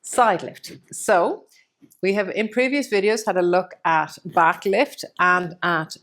Side lift. So we have in previous videos had a look at back lift and at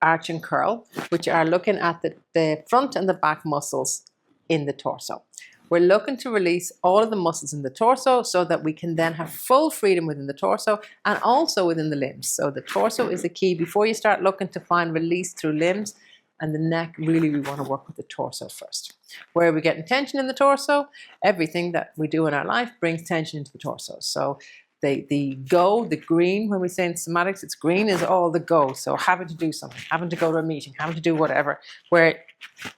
arch and curl, which are looking at the front and the back muscles in the torso. We're looking to release all of the muscles in the torso so that we can then have full freedom within the torso and also within the limbs. So the torso is the key. Before you start looking to find release through limbs and the neck, really we want to work with the torso first. Where are we getting tension in the torso? Everything that we do in our life brings tension into the torso. So the go, the green, when we say in somatics, it's green is all the go. So having to do something, having to go to a meeting, having to do whatever, where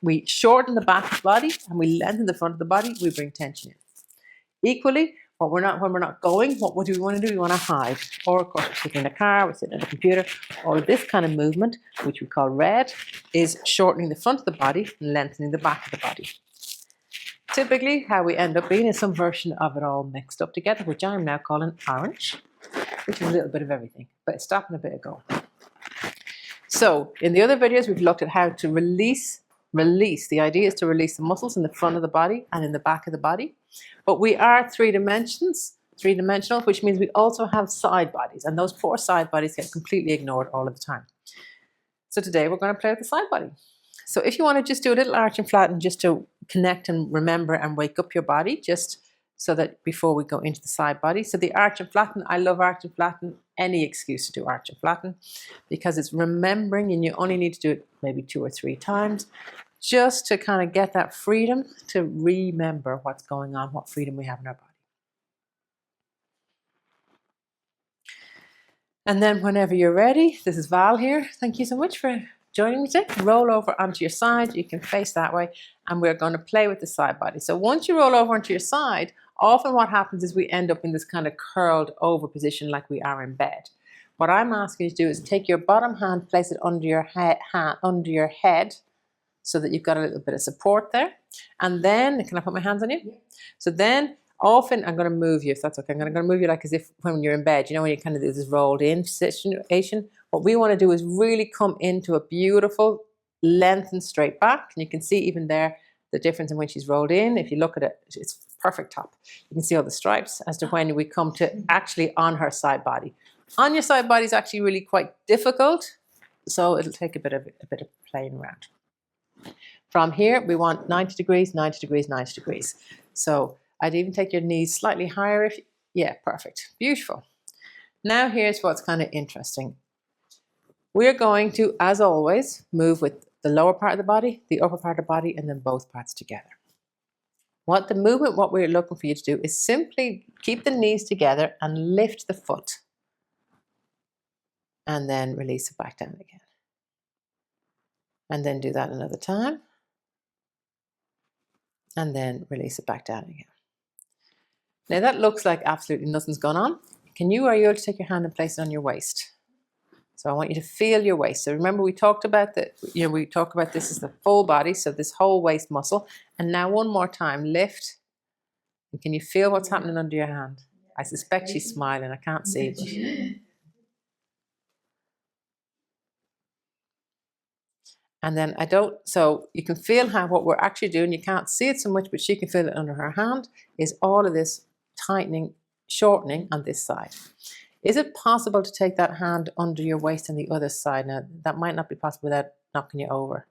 we shorten the back of the body and we lengthen the front of the body, we bring tension in. Equally, when we're not going, what do we want to do? We want to hide. Or of course, we're sitting in a car, we're sitting at a computer. All of this kind of movement, which we call red, is shortening the front of the body and lengthening the back of the body. Typically, how we end up being is some version of it all mixed up together, which I'm now calling orange, which is a little bit of everything, but it's stopping a bit ago. So in the other videos, we've looked at how to release. The idea is to release the muscles in the front of the body and in the back of the body. But we are three-dimensional, which means we also have side bodies, and those poor side bodies get completely ignored all of the time. So today we're going to play with the side body. So if you want to just do a little arch and flatten just to connect and remember and wake up your body, just so that before we go into the side body. So the arch and flatten, I love arch and flatten, any excuse to do arch and flatten, because it's remembering, and you only need to do it maybe 2 or 3 times, just to kind of get that freedom to remember what's going on, what freedom we have in our body. And then whenever you're ready, this is Val here. Thank you so much for joining me today. Roll over onto your side. You can face that way. And we're going to play with the side body. So once you roll over onto your side, often what happens is we end up in this kind of curled over position like we are in bed. What I'm asking you to do is take your bottom hand, place it under your head, so that you've got a little bit of support there. And then, can I put my hands on you? Yeah. So then, often I'm going to move you, if that's okay. I'm going to move you like as if when you're in bed, you know, when you kind of do this rolled in situation. What we want to do is really come into a beautiful lengthened straight back. And you can see even there the difference in when she's rolled in. If you look at it, it's perfect top. You can see all the stripes as to when we come to actually on her side body. On your side body is actually really quite difficult, so it'll take a bit of playing around. From here, we want 90 degrees, 90 degrees, 90 degrees. So I'd even take your knees slightly higher if yeah, perfect. Beautiful. Now here's what's kind of interesting. We're going to, as always, move with the lower part of the body, the upper part of the body, and then both parts together. What we're looking for you to do is simply keep the knees together and lift the foot. And then release it back down again. And then do that another time. And then release it back down again. Now that looks like absolutely nothing's gone on. Are you able to take your hand and place it on your waist? So I want you to feel your waist. So remember we talked about we talk about this as the full body, so this whole waist muscle. And now one more time, lift. And can you feel what's happening under your hand? I suspect she's smiling, I can't see. But... And then so you can feel what we're actually doing. You can't see it so much, but she can feel it under her hand, is all of this tightening, shortening on this side. Is it possible to take that hand under your waist on the other side? Now, that might not be possible without knocking you over.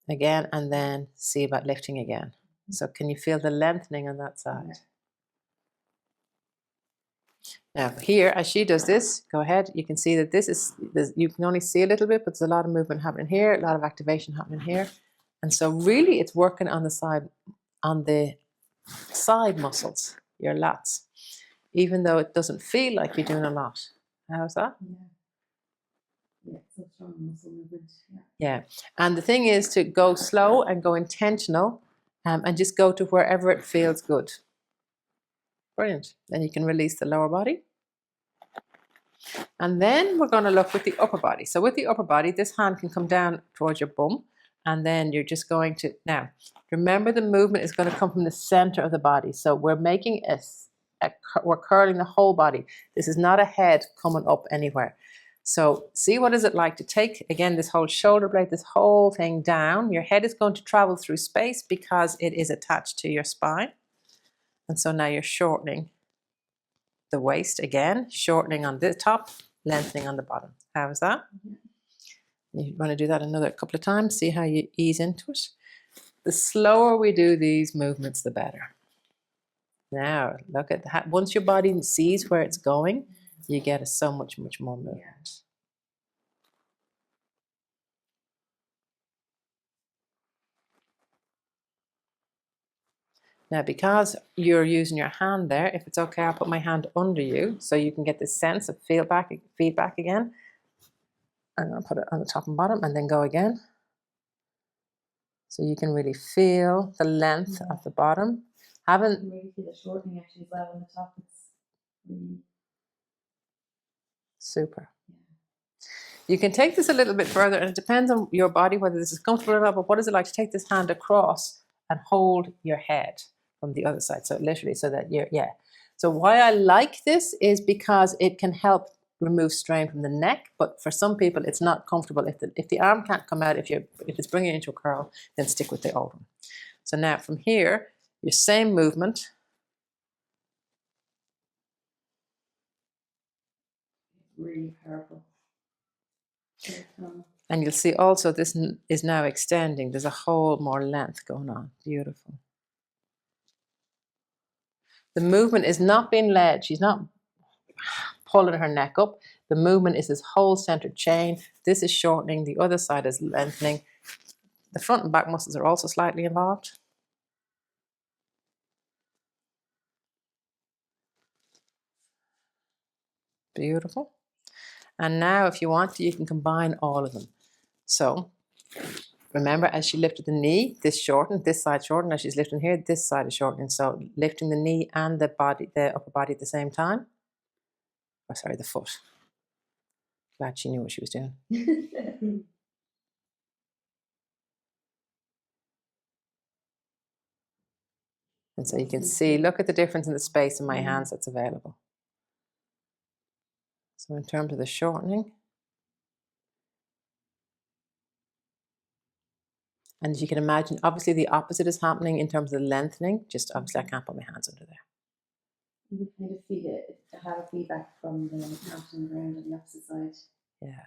Again, and then see about lifting again. So can you feel the lengthening on that side? Now here, as she does this, go ahead, you can see that you can only see a little bit, but there's a lot of movement happening here, a lot of activation happening here. And so really it's working on the side muscles, your lats, even though it doesn't feel like you're doing a lot. How's that? Yeah, it's a strong muscle movement. Yeah, and the thing is to go slow and go intentional and just go to wherever it feels good. Brilliant. Then you can release the lower body. And then we're going to look with the upper body. So with the upper body, this hand can come down towards your bum. And then you're just going to, now, remember the movement is going to come from the center of the body. So we're making we're curling the whole body. This is not a head coming up anywhere. So see what is it like to take, again, this whole shoulder blade, this whole thing down. Your head is going to travel through space because it is attached to your spine. And so now you're shortening the waist again, shortening on the top, lengthening on the bottom. How is that? You want to do that another couple of times, see how you ease into it. The slower we do these movements, the better. Now, look at that. Once your body sees where it's going, you get so much more movement. Now, because you're using your hand there, if it's okay, I'll put my hand under you so you can get this sense of feedback again. And I'll put it on the top and bottom and then go again. So you can really feel the length of the bottom. I can really feel the shortening actually as well on the top. It's really super. You can take this a little bit further, and it depends on your body whether this is comfortable or not, but what is it like to take this hand across and hold your head from the other side? So literally, so that you're, yeah. So why I like this is because it can help remove strain from the neck, but for some people it's not comfortable. If the arm can't come out, if it's bringing it into a curl, then stick with the old one. So now from here, your same movement. really powerful. And you'll see also this is now extending. There's a whole more length going on. Beautiful. The movement is not being led. She's not pulling her neck up. The movement is this whole centered chain. This is shortening. The other side is lengthening. The front and back muscles are also slightly involved. Beautiful. And now if you want to, you can combine all of them. So remember, as she lifted the knee, this shortened, this side shortened. As she's lifting here, this side is shortening. So lifting the knee and the upper body at the same time. Or sorry, the foot. Glad she knew what she was doing. And so you can see, look at the difference in the space in my hands that's available. So in terms of the shortening, and as you can imagine, obviously the opposite is happening in terms of the lengthening. Just obviously I can't put my hands under there. You can kind of feel it, have a feedback from the mat and the ground on the opposite side. Yeah.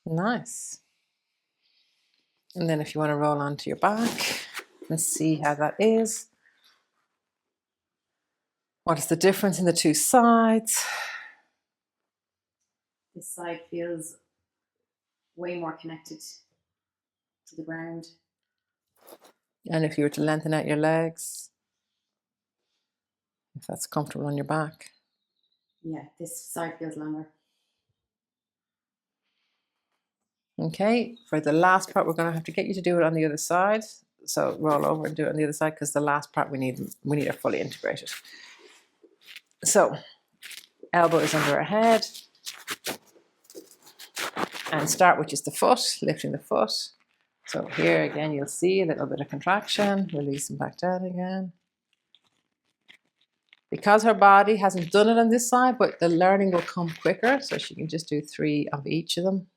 Nice. And then if you want to roll onto your back and see how that is. What is the difference in the two sides? This side feels way more connected to the ground. And if you were to lengthen out your legs, if that's comfortable on your back. Yeah, this side feels longer. Okay, for the last part, we're going to have to get you to do it on the other side. So roll over and do it on the other side, because the last part we need it fully integrated. So elbow is under our head. And start with just the foot, lifting the foot. So here again, you'll see a little bit of contraction, releasing back down again. Because her body hasn't done it on this side, but the learning will come quicker, so she can just do 3 of each of them.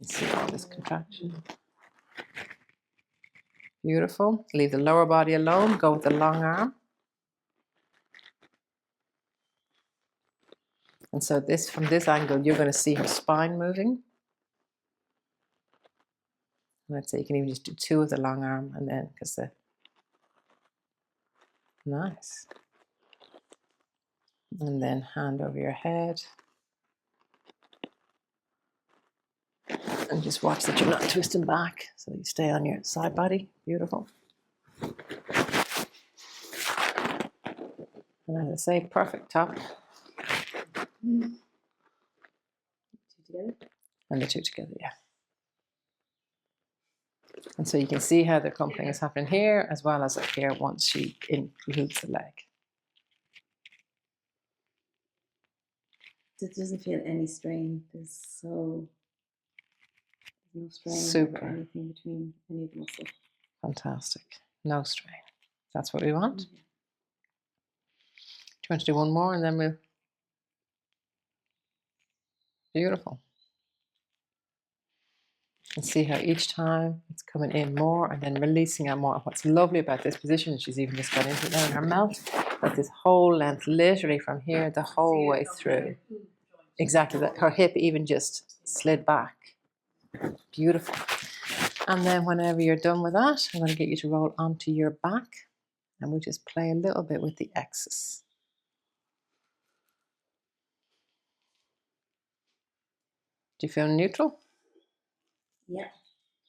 See all this contraction. Beautiful. Leave the lower body alone, go with the long arm. And so this, from this angle, you're going to see her spine moving. And I'd say you can even just do 2 of the long arm, and then, because the, nice. And then hand over your head. And just watch that you're not twisting back, so you stay on your side body. Beautiful. And as I say, perfect top. 2 together. And the 2 together, yeah. And so you can see how the crumpling is happening here, as well as up here once she includes the leg. It doesn't feel any strain. There's no strain Super. or anything between any of the muscles. Fantastic. No strain. That's what we want. Do you want to do one more and then we'll... Beautiful. And see how each time it's coming in more and then releasing out more. What's lovely about this position, she's even just got into it now in her mouth, that this whole length, literally from here the whole way through. Exactly, that her hip even just slid back. Beautiful. And then whenever you're done with that, I'm going to get you to roll onto your back and we just play a little bit with the X's. Do you feel neutral? Yeah.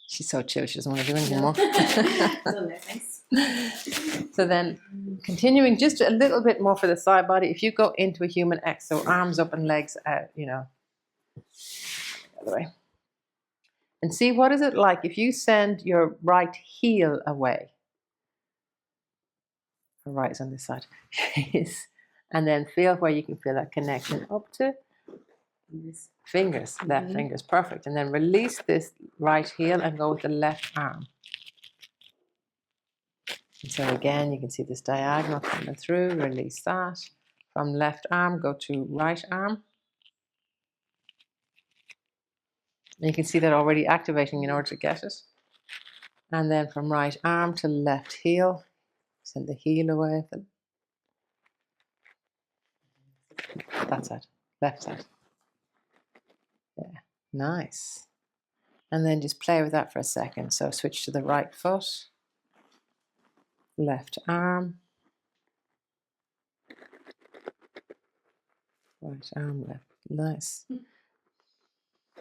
She's so chill, she doesn't want to do anything more. Nice. So then, continuing just a little bit more for the side body, if you go into a human X, so arms up and legs out, you know, the other way. And see, what is it like if you send your right heel away? Her right is on this side. And then feel where you can feel that connection up to fingers, left fingers, perfect. And then release this right heel and go with the left arm. And so again, you can see this diagonal coming through, release that. From left arm, go to right arm. And you can see that already activating in order to get it. And then from right arm to left heel, send the heel away. That side, left side. Yeah, nice. And then just play with that for a second. So switch to the right foot, left arm, right arm, left. Nice.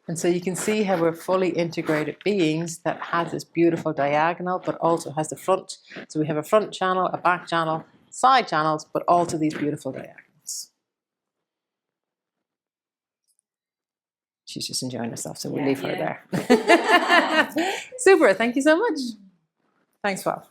And so you can see how we're fully integrated beings that has this beautiful diagonal, but also has the front. So we have a front channel, a back channel, side channels, but also these beautiful diagonals. She's just enjoying herself, so we'll leave her there. Super, thank you so much. Thanks, Bob.